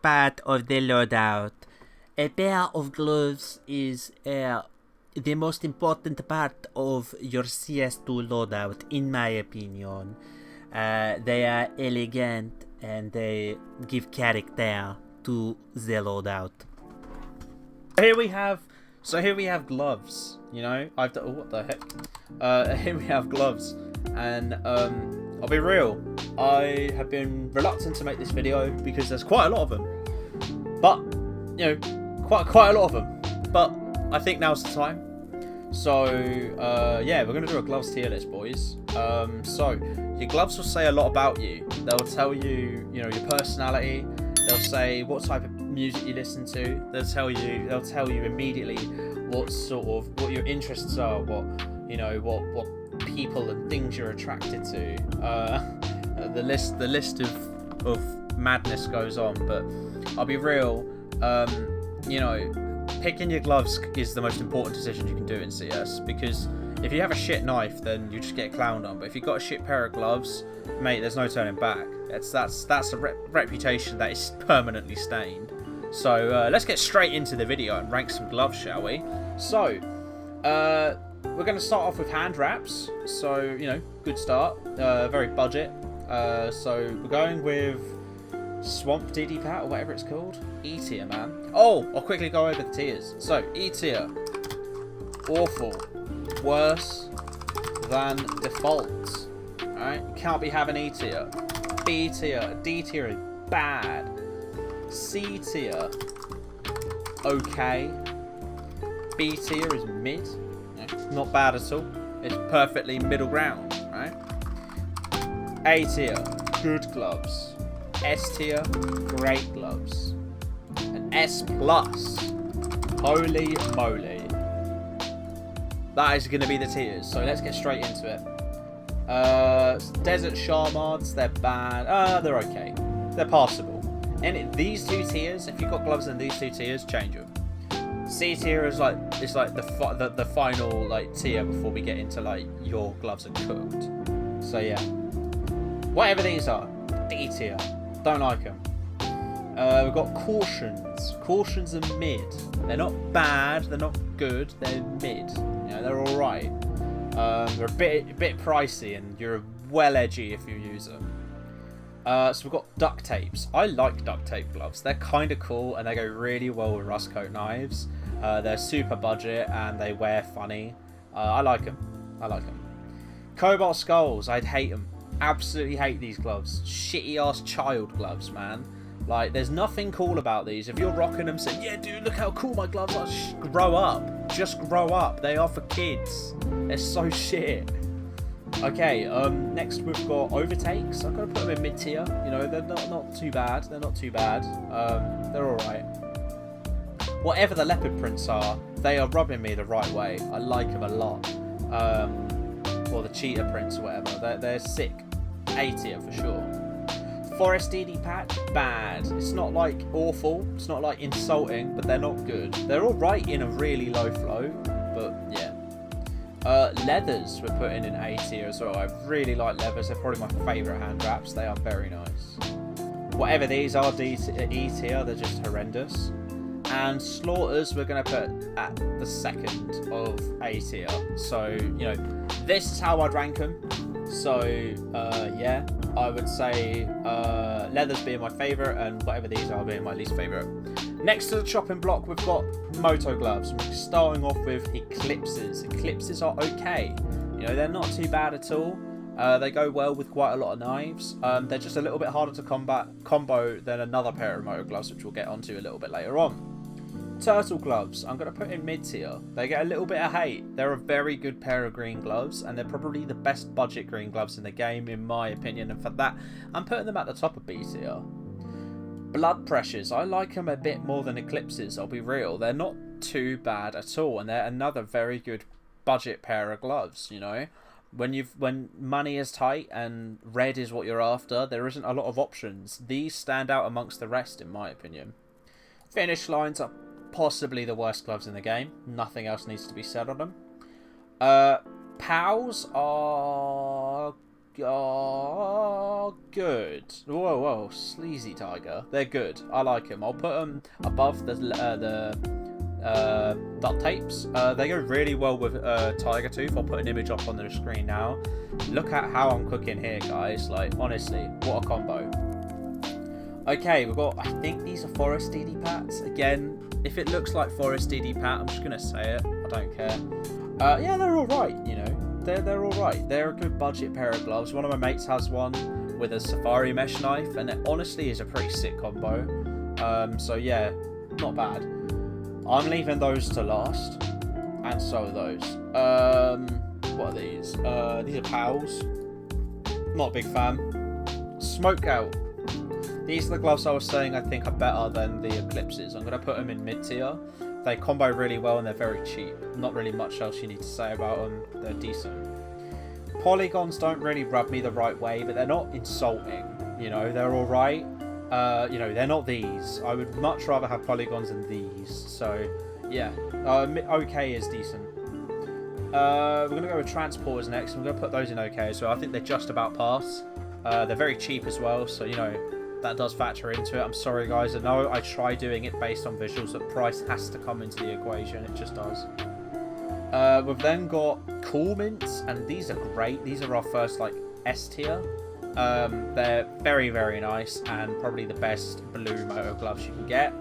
part of the loadout. A pair of gloves is the most important part of your CS2 loadout, in my opinion. They are elegant and they give character to the loadout. Here we have gloves. You know, I've done. Oh, what the heck? Here we have gloves, and I'll be real. I have been reluctant to make this video because there's quite a lot of them. But you know, quite a lot of them. But I think now's the time. So yeah, we're gonna do a gloves tier list, boys. So your gloves will say a lot about you. They'll tell you, you know, your personality. They'll say what type of music you listen to. They'll tell you immediately what your interests are, what people and things you're attracted to. The list of madness goes on, but I'll be real. You know, picking your gloves is the most important decision you can do in CS, because if you have a shit knife, then you just get clowned on. But if you've got a shit pair of gloves, mate, there's no turning back. That's a reputation that is permanently stained. So let's get straight into the video and rank some gloves, shall we? So we're going to start off with hand wraps. So, you know, good start. Very budget. So we're going with Swamp DD Pat, or whatever it's called. E tier, man. Oh, I'll quickly go over the tiers. So, E tier. Awful. Worse than default. Alright, you can't be having E tier. B tier. D tier is bad. C tier. Okay. B tier is mid. Not bad at all. It's perfectly middle ground, right? A tier, good gloves. S tier, great gloves. And S plus, holy moly. That is going to be the tiers, so let's get straight into it. Desert Sharmards, they're bad. They're okay. They're passable. And these two tiers, if you've got gloves in these two tiers, change them. C tier is like the final like tier before we get into like your gloves are cooked. So yeah, whatever these are, D tier. Don't like them. We've got cautions. Cautions are mid. They're not bad. They're not good. They're mid. You know, they're all right. They're a bit pricey, and you're well edgy if you use them. So we've got duct tapes. I like duct tape gloves. They're kind of cool, and they go really well with rust coat knives. They're super budget, and they wear funny. I like them. Cobalt skulls. I'd hate them. Absolutely hate these gloves. Shitty ass child gloves, man. Like, there's nothing cool about these. If you're rocking them, saying, yeah, dude, look how cool my gloves are. Grow up. Just grow up. They are for kids. They're so shit. Okay, next we've got overtakes. I've got to put them in mid tier. You know, they're not too bad. They're not too bad. They're alright. Whatever the leopard prints are, they are rubbing me the right way. I like them a lot. Or the cheetah prints or whatever. They're sick. A tier for sure. Forest DD patch, bad. It's not like awful. It's not like insulting, but they're not good. They're alright in a really low flow, but yeah. Leathers we're putting in A tier as well. I really like leathers. They're probably my favourite hand wraps. They are very nice. Whatever these are, E tier, they're just horrendous. And slaughters we're going to put at the second of A tier. So, you know, this is how I'd rank them. So, yeah, I would say leathers being my favourite and whatever these are being my least favourite. Next to the chopping block, we've got Moto gloves. We're starting off with Eclipses. Eclipses are okay. You know, they're not too bad at all. They go well with quite a lot of knives. They're just a little bit harder to combo than another pair of Moto gloves, which we'll get onto a little bit later on. Turtle gloves, I'm going to put in mid tier. They get a little bit of hate. They're a very good pair of green gloves, and they're probably the best budget green gloves in the game, in my opinion. And for that, I'm putting them at the top of B tier. Blood pressures, I like them a bit more than Eclipses, I'll be real. They're not too bad at all, and they're another very good budget pair of gloves, you know. When money is tight and red is what you're after, there isn't a lot of options. These stand out amongst the rest, in my opinion. Finish lines are possibly the worst gloves in the game. Nothing else needs to be said on them. POWs are are good. Whoa, sleazy tiger. They're good. I like them. I'll put them above the duct tapes. They go really well with tiger tooth. I'll put an image up on the screen now. Look at how I'm cooking here, guys. Like, honestly, what a combo. Okay, we've got, I think these are forest DD pats. Again, if it looks like forest DD pat, I'm just gonna say it. I don't care. Yeah, they're all right. You know, they're all right. They're a good budget pair of gloves. One of my mates has one with a safari mesh knife, and it honestly is a pretty sick combo. So yeah, not bad. I'm leaving those to last, and so are those. What are these? These are pals. Not a big fan. Smoke out. These are the gloves I was saying I think are better than the Eclipses. I'm going to put them in mid-tier. They combo really well and they're very cheap. Not really much else you need to say about them. They're decent. Polygons don't really rub me the right way, but they're not insulting. You know, they're alright. You know, they're not these. I would much rather have polygons than these. So, yeah. OK is decent. We're going to go with transporters next. I'm going to put those in OK. So I think they're just about pass. They're very cheap as well. So, you know, that does factor into it. I'm sorry, guys. I know I try doing it based on visuals, but price has to come into the equation. It just does. We've then got Cool Mints, and these are great. These are our first, like, S tier. They're very, very nice, and probably the best blue Moto gloves you can get.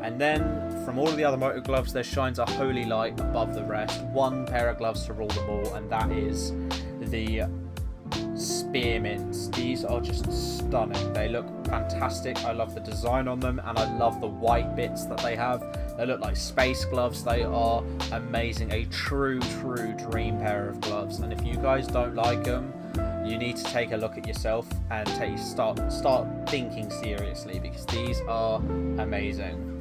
And then, from all of the other Moto gloves, there shines a holy light above the rest. One pair of gloves to rule them all, and that is the Spearmints. These are just stunning. They look fantastic. I love the design on them, and I love the white bits that they have. They look like space gloves. They are amazing. A true dream pair of gloves. And if you guys don't like them, you need to take a look at yourself and start thinking seriously, because these are amazing.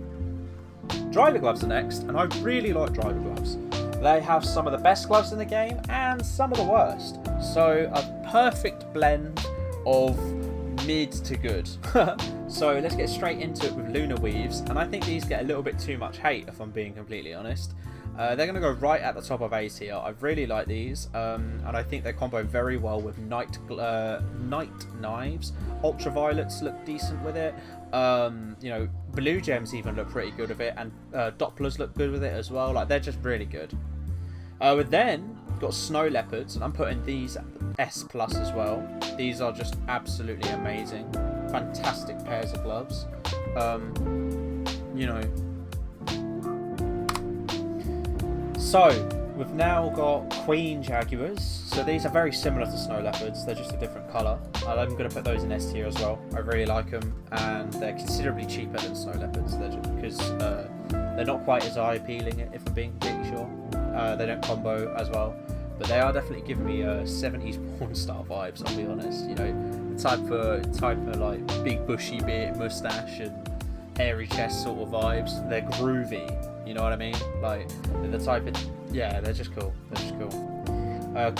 Driver gloves are next, and I really like driver gloves. They have some of the best gloves in the game and some of the worst. So a perfect blend of mid to good. So let's get straight into it with Lunar Weaves. And I think these get a little bit too much hate, if I'm being completely honest. They're going to go right at the top of A tier. I really like these. And I think they combo very well with night knives. Ultraviolets look decent with it. You know, blue gems even look pretty good with it. And Dopplers look good with it as well. Like, they're just really good. We've then got Snow Leopards, and I'm putting these at S+ as well. These are just absolutely amazing. Fantastic pairs of gloves. You know. So, we've now got Queen Jaguars. So these are very similar to Snow Leopards. They're just a different colour. I'm going to put those in S tier as well. I really like them, and they're considerably cheaper than Snow Leopards. They're just because they're not quite as eye appealing, if I'm being completely sure. They don't combo as well, but they are definitely giving me 70s porn star vibes. I'll be honest. You know, the type of like big bushy beard, mustache, and hairy chest sort of vibes. They're groovy. You know what I mean? Like, they're the type of, yeah, they're just cool. They're just cool.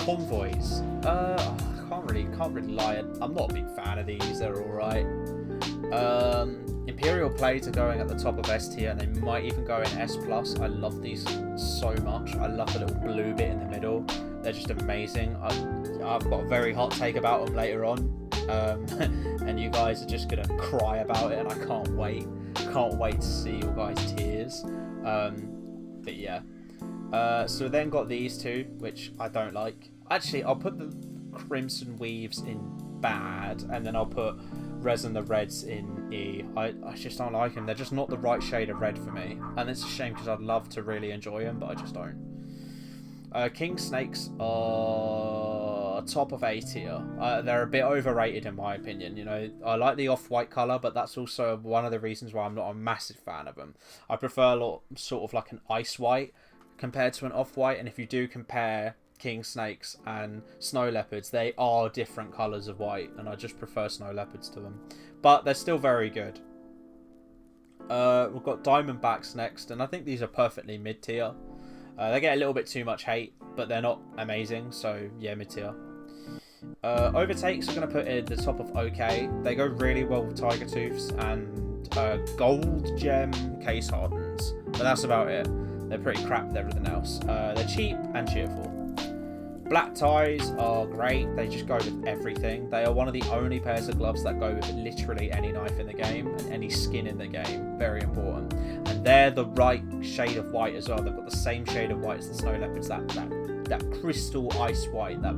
Convoys. Can't really lie. I'm not a big fan of these. They're all right. Imperial Plates are going at the top of S tier, and they might even go in S+. I love these so much. I love the little blue bit in the middle. They're just amazing. I've got a very hot take about them later on, and you guys are just gonna cry about it, and I can't wait. Can't wait to see your guys' tears. But yeah. So then got these two, which I don't like. Actually, I'll put the Crimson Weaves in bad, and then I'll put Resin the Reds in E. I just don't like them. They're just not the right shade of red for me, and it's a shame because I'd love to really enjoy them, but I just don't. King Snakes are top of A tier. They're a bit overrated in my opinion. You know, I like the off-white colour, but that's also one of the reasons why I'm not a massive fan of them. I prefer a lot, sort of like an ice white compared to an off-white, and if you do compare King Snakes and Snow Leopards, they are different colours of white, and I just prefer Snow Leopards to them. But they're still very good. We've got Diamondbacks next, and I think these are perfectly mid-tier. They get a little bit too much hate, but they're not amazing, so yeah, mid-tier. Overtakes are going to put in the top of OK. They go really well with Tiger Tooths and Gold Gem Case Hardens, but that's about it. They're pretty crap with everything else. They're cheap and cheerful. Black ties are great. They just go with everything. They are one of the only pairs of gloves that go with literally any knife in the game and any skin in the game. Very important. And they're the right shade of white as well. They've got the same shade of white as the snow leopards. That crystal ice white. That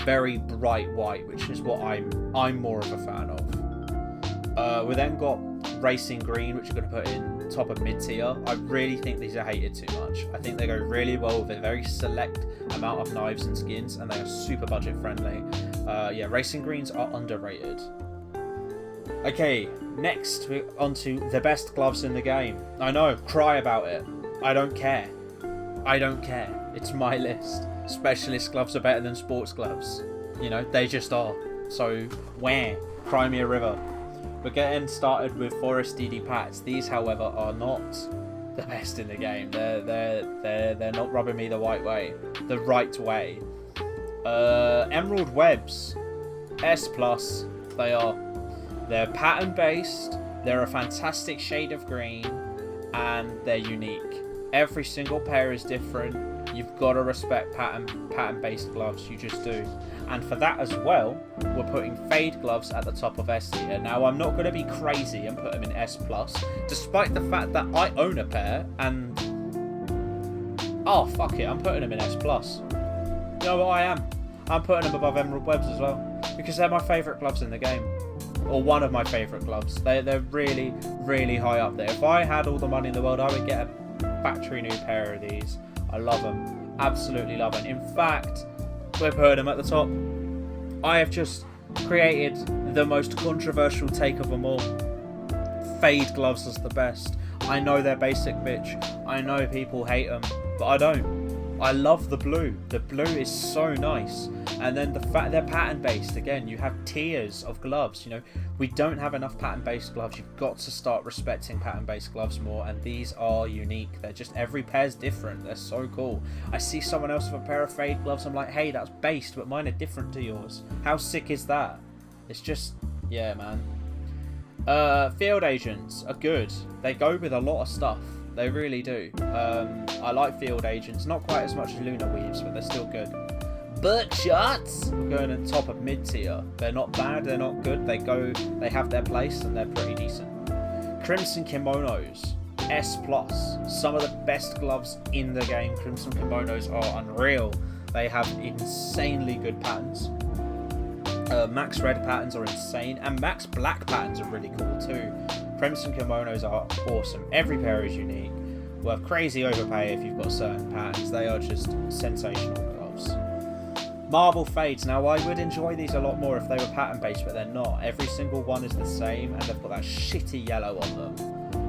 very bright white, which is what I'm more of a fan of. We then got racing green, which we're going to put in top of mid tier. I really think these are hated too much. I think they go really well with a very select amount of knives and skins, and they are super budget friendly. Yeah, racing greens are underrated. Okay, next we're onto the best gloves in the game. I know, cry about it. I don't care. I don't care. It's my list. Specialist gloves are better than sports gloves. You know, they just are. So, where? Cry me a river. We're getting started with Forest DD Pats. These, however, are not the best in the game. They're not rubbing me the right way. Emerald Webs, S+. They're pattern based. They're a fantastic shade of green, and they're unique. Every single pair is different. You've got to respect pattern based gloves. You just do. And for that as well, we're putting fade gloves at the top of S tier. Now, I'm not going to be crazy and put them in S+, despite the fact that I own a pair and... Oh, fuck it, I'm putting them in S+. You know what I am? I'm putting them above Emerald Webs as well, because they're my favourite gloves in the game. Or one of my favourite gloves. They're really, really high up there. If I had all the money in the world, I would get a factory new pair of these. I love them. Absolutely love them. In fact... we're putting them at the top. I have just created the most controversial take of them all. Fade gloves is the best. I know they're basic, bitch. I know people hate them, but I don't. I love the blue. The blue is so nice. And then the fact they're pattern based. Again, you have tiers of gloves. You know, we don't have enough pattern based gloves. You've got to start respecting pattern based gloves more. And these are unique. They're just, every pair's different. They're so cool. I see someone else with a pair of fade gloves. I'm like, hey, that's based, but mine are different to yours. How sick is that? It's just, yeah, man. Field agents are good. They go with a lot of stuff. They really do. I like field agents. Not quite as much as Lunar Weaves, but they're still good. Buckshots! We're going on top of mid tier. They're not bad, they're not good. They have their place, and they're pretty decent. Crimson Kimonos. S+. Some of the best gloves in the game. Crimson Kimonos are unreal. They have insanely good patterns. Max Red patterns are insane, and Max Black patterns are really cool too. Crimson Kimonos are awesome. Every pair is unique. Well, crazy overpay if you've got certain patterns. They are just sensational gloves. Marble Fades. Now, I would enjoy these a lot more if they were pattern based, but they're not. Every single one is the same, and they've got that shitty yellow on them.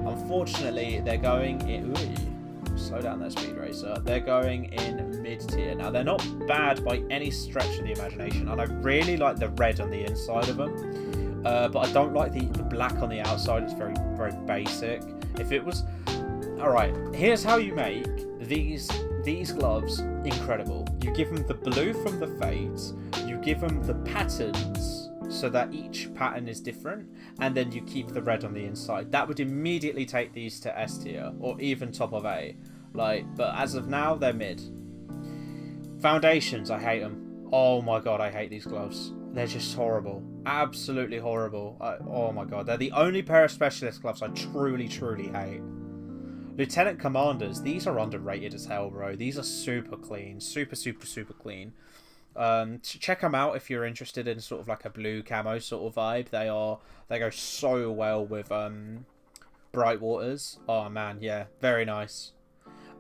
Unfortunately, they're going in... Ooh, slow down that Speed Racer. They're going in mid tier. Now, they're not bad by any stretch of the imagination, and I really like the red on the inside of them. But I don't like the black on the outside. It's very, very basic. If it was... Alright, here's how you make these gloves incredible. You give them the blue from the fades, you give them the patterns so that each pattern is different, and then you keep the red on the inside. That would immediately take these to S tier, or even top of A. But as of now, they're mid. Foundations, I hate them. Oh my god, I hate these gloves. They're just horrible. Absolutely horrible. Oh my god, they're the only pair of specialist gloves I truly, truly hate. Lieutenant Commanders, these are underrated as hell, bro. These are super clean. Super, super, super clean. Check them out if you're interested in sort of like a blue camo sort of vibe. They go so well with Bright Waters. Oh man, yeah, very nice.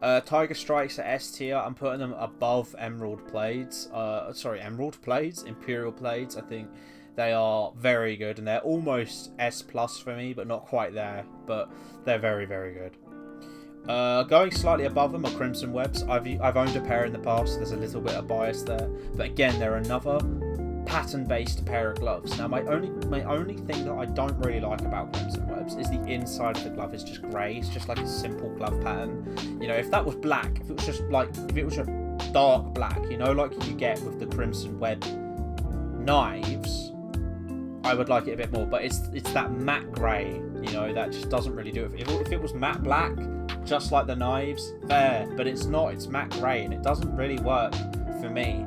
Tiger Strikes at S tier. I'm putting them above Emerald Blades. Emerald Blades? Imperial Blades, I think. They are very good, and they're almost S+ for me, but not quite there. But they're very, very good. Going slightly above them are Crimson Webs. I've owned a pair in the past, so there's a little bit of bias there. But again, they're another pattern-based pair of gloves. Now, my only thing that I don't really like about Crimson Webs is the inside of the glove is just grey. It's just like a simple glove pattern. You know, if that was black, if it was just dark black, you know, like you get with the Crimson Web knives, I would like it a bit more. But it's that matte grey, you know, that just doesn't really do it. If it was matte black, just like the knives, fair, but it's not. It's matte grey, and it doesn't really work for me.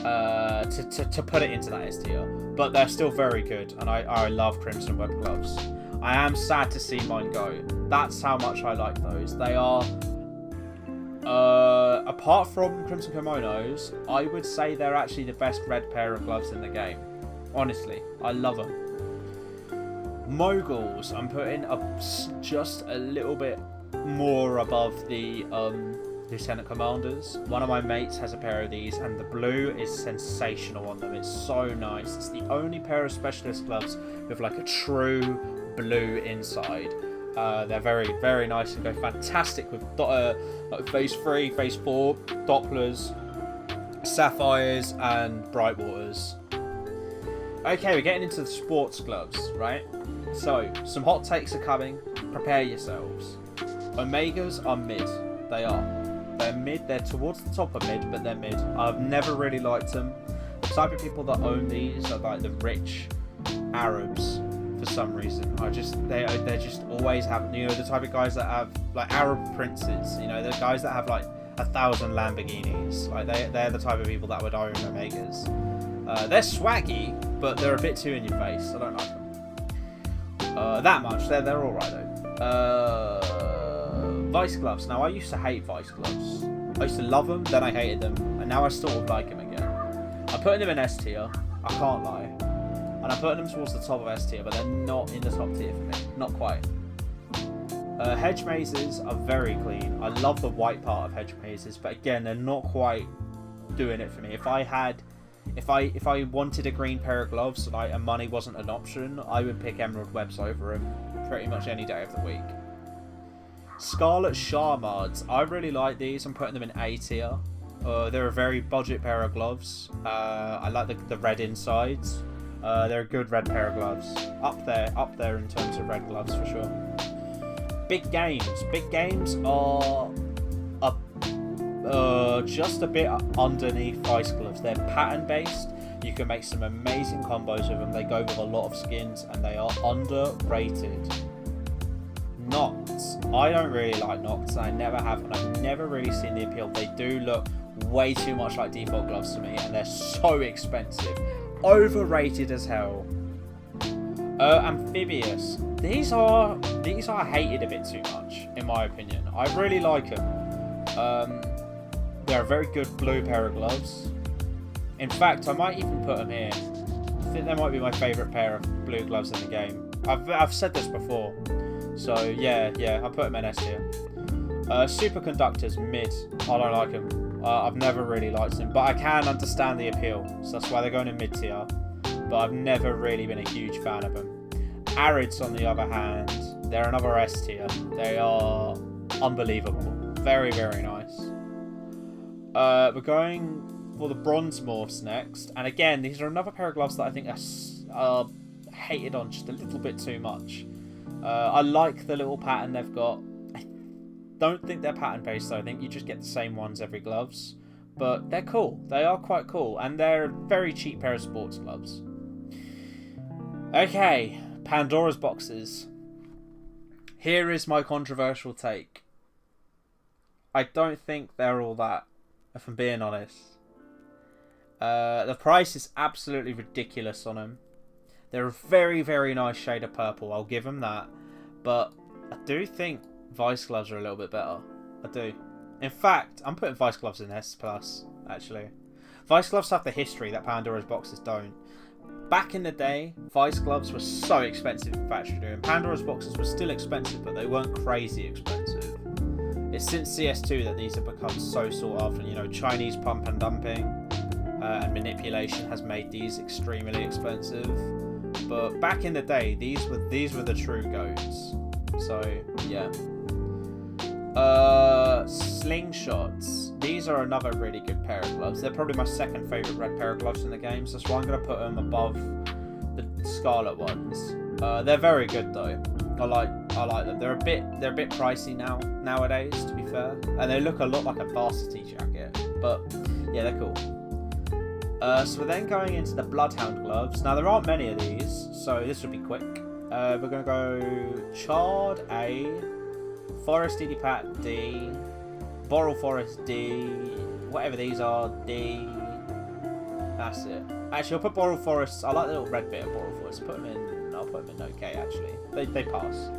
to put it into that S tier. But they're still very good, and I love Crimson Web gloves. I am sad to see mine go. That's how much I like those. They are, apart from Crimson Kimonos, I would say they're actually the best red pair of gloves in the game. Honestly, I love them. Moguls, I'm putting up just a little bit more above the Lieutenant Commanders. One of my mates has a pair of these, and the blue is sensational on them. It's so nice. It's the only pair of specialist gloves with like a true blue inside. They're very, very nice and go fantastic with like phase 3, phase 4, Dopplers, Sapphires, and Brightwaters. Okay, we're getting into the sports gloves, right? So, some hot takes are coming. Prepare yourselves. Omegas are mid. They are. They're mid. They're towards the top of mid, but they're mid. I've never really liked them. The type of people that own these are like the rich Arabs for some reason. They're just always have, you know, the type of guys that have like Arab princes. You know, the guys that have like 1,000 Lamborghinis. Like they're the type of people that would own Omegas. They're swaggy, but they're a bit too in your face. I don't like them that much. They're all right though. Vice gloves. Now I used to hate Vice gloves. I used to love them, then I hated them, and now I sort of like them again. I'm putting them in S tier. I can't lie, and I'm putting them towards the top of S tier, but they're not in the top tier for me. Not quite. Hedge mazes are very clean. I love the white part of hedge mazes, but again, they're not quite doing it for me. If I wanted a green pair of gloves, like, and money wasn't an option, I would pick Emerald Webs over them pretty much any day of the week. Scarlet Sharmards. I really like these. I'm putting them in A tier. They're a very budget pair of gloves. I like the red insides. They're a good red pair of gloves. Up there in terms of red gloves for sure. Big games. Big games are just a bit underneath Vice gloves. They're pattern based. You can make some amazing combos with them. They go with a lot of skins, and they are underrated. Nocts. I don't really like Nocts. I never have, and I've never really seen the appeal. They do look way too much like default gloves to me, and they're so expensive. Overrated as hell. Amphibious. These are hated a bit too much, in my opinion. I really like them. They're a very good blue pair of gloves. In fact, I might even put them here. I think they might be my favourite pair of blue gloves in the game. I've said this before. So, yeah, I'll put them in S tier. Superconductors, mid. I don't like them. I've never really liked them, but I can understand the appeal. So that's why they're going in mid tier. But I've never really been a huge fan of them. Arids, on the other hand, they're another S tier. They are unbelievable. Very, very nice. We're going for the bronze morphs next. And again, these are another pair of gloves that I think are hated on just a little bit too much. I like the little pattern they've got. I don't think they're pattern based though. I think you just get the same ones every gloves. But they're cool. They are quite cool. And they're a very cheap pair of sports gloves. Okay, Pandora's boxes. Here is my controversial take. I don't think they're all that, if I'm being honest. The price is absolutely ridiculous on them. They're a very, very nice shade of purple. I'll give them that. But I do think Vice gloves are a little bit better. I do. In fact, I'm putting Vice gloves in S+, actually. Vice gloves have the history that Pandora's boxes don't. Back in the day, Vice gloves were so expensive in factory, and Pandora's boxes were still expensive, but they weren't crazy expensive. It's since CS2 that these have become so sought after. You know, Chinese pump and dumping and manipulation has made these extremely expensive. But back in the day, these were the true goats. So yeah. Slingshots. These are another really good pair of gloves. They're probably my second favourite red pair of gloves in the game, so that's why I'm going to put them above the Scarlet ones. They're very good though. I like them. They're a bit pricey nowadays, to be fair, and they look a lot like a varsity jacket. But yeah, they're cool. So we're then going into the Bloodhound gloves. Now there aren't many of these, so this will be quick. We're going to go Charred A, Forest Edie Pat D, Boral Forest D, whatever these are D, That's it. Actually, I'll put Boral Forests. I like the little red bit of Boral Forests. I'll put them in okay, actually. They pass.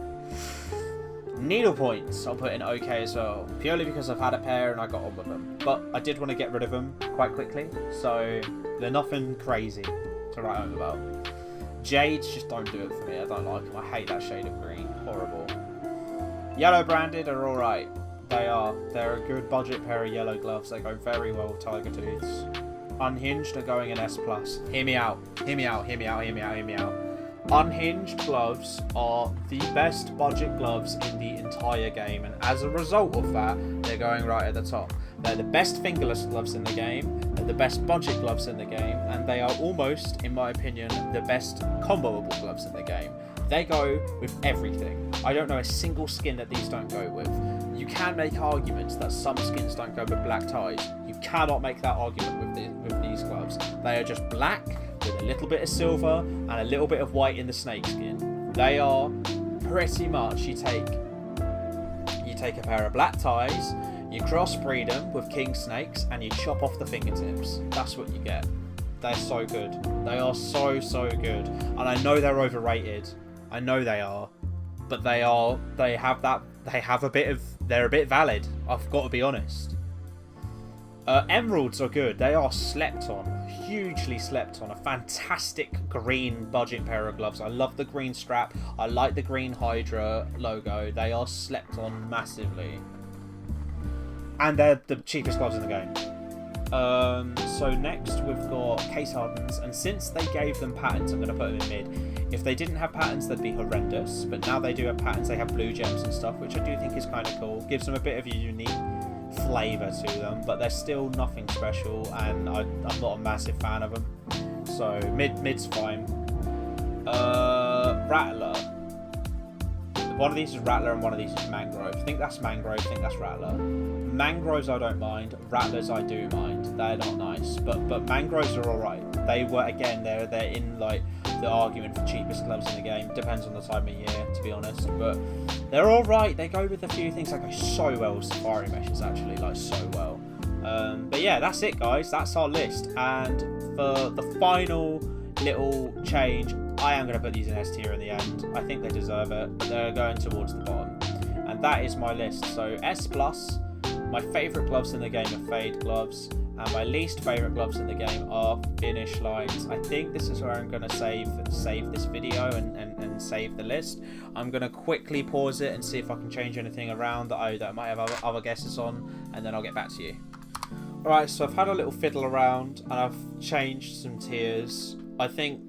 Needle points, I'll put in okay as well. Purely because I've had a pair and I got on with them. But I did want to get rid of them quite quickly. So they're nothing crazy to write home about. Jades just don't do it for me. I don't like them. I hate that shade of green. Horrible. Yellow branded are alright. They are. They're a good budget pair of yellow gloves. They go very well with Tiger Tooths. Unhinged are going in S+. Hear me out. Hear me out. Hear me out. Hear me out. Hear me out. Unhinged gloves are the best budget gloves in the entire game, and as a result of that, they're going right at the top. They're the best fingerless gloves in the game, they're the best budget gloves in the game, and they are almost, in my opinion, the best comboable gloves in the game. They go with everything. I don't know a single skin that these don't go with. You can make arguments that some skins don't go with black ties. You cannot make that argument with these gloves. They are just black with a little bit of silver and a little bit of white in the snake skin. They are pretty much, you take a pair of black ties, you crossbreed them with king snakes, and you chop off the fingertips. That's what you get. They're so good. They are so good. And I know they're overrated. I know they are. But they're a bit valid. I've got to be honest. Emeralds are good. They are slept on. Hugely slept on. A fantastic green budget pair of gloves. I love the green strap. I like the green Hydra logo. They are slept on massively. And they're the cheapest gloves in the game. So next we've got case hardens, and since they gave them patterns, I'm going to put them in mid. If they didn't have patterns, they'd be horrendous, but now they do have patterns. They have blue gems and stuff, which I do think is kind of cool. Gives them a bit of a unique flavour to them, but they're still nothing special, and I'm not a massive fan of them. So mid's fine. Rattler. One of these is Rattler and one of these is Mangrove. I think that's Mangrove, I think that's Rattler. Mangroves I don't mind, Rattlers I do mind. They're not nice, but Mangroves are alright. They were, again, they're in like the argument for cheapest gloves in the game. Depends on the time of year, to be honest, but they're alright. They go with a few things. They go so well with safari meshes, actually, like so well. But yeah, that's it, guys. That's our list, and for the final little change, I am going to put these in S tier in the end. I think they deserve it, but they're going towards the bottom, and that is my list. So S+, my favourite gloves in the game are fade gloves, and my least favourite gloves in the game are finish lines. I think this is where I'm going to save this video and save the list. I'm going to quickly pause it and see if I can change anything around that I might have other guesses on, and then I'll get back to you. Alright, so I've had a little fiddle around and I've changed some tiers. I think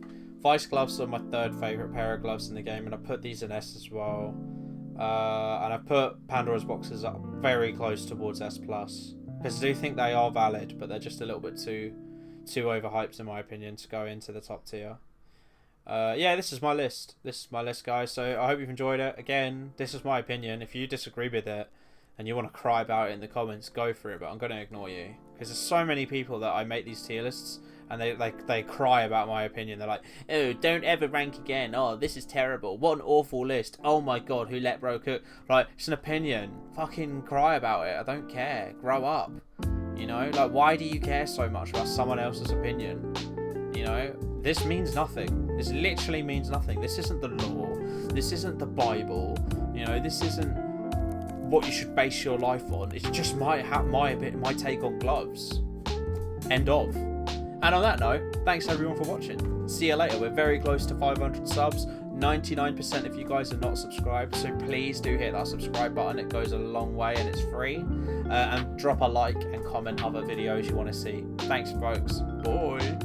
Vice gloves are my third favourite pair of gloves in the game, and I put these in S as well. And I've put Pandora's boxes up very close towards S+, because I do think they are valid, but they're just a little bit too overhyped in my opinion to go into the top tier. Yeah, this is my list. This is my list, guys. So I hope you've enjoyed it. Again, this is my opinion. If you disagree with it and you want to cry about it in the comments, go for it, but I'm going to ignore you, because there's so many people that I make these tier lists and they cry about my opinion. They're like, oh, don't ever rank again. Oh, this is terrible. What an awful list. Oh my god, who let bro cook? Like, it's an opinion. Fucking cry about it. I don't care. Grow up. You know, like, why do you care so much about someone else's opinion? You know, this means nothing. This literally means nothing. This isn't the law. This isn't the Bible. You know, this isn't what you should base your life on. It's just my take on gloves. End of. And on that note, thanks everyone for watching. See you later. We're very close to 500 subs. 99% of you guys are not subscribed, so please do hit that subscribe button. It goes a long way and it's free. And drop a like and comment other videos you want to see. Thanks, folks. Bye.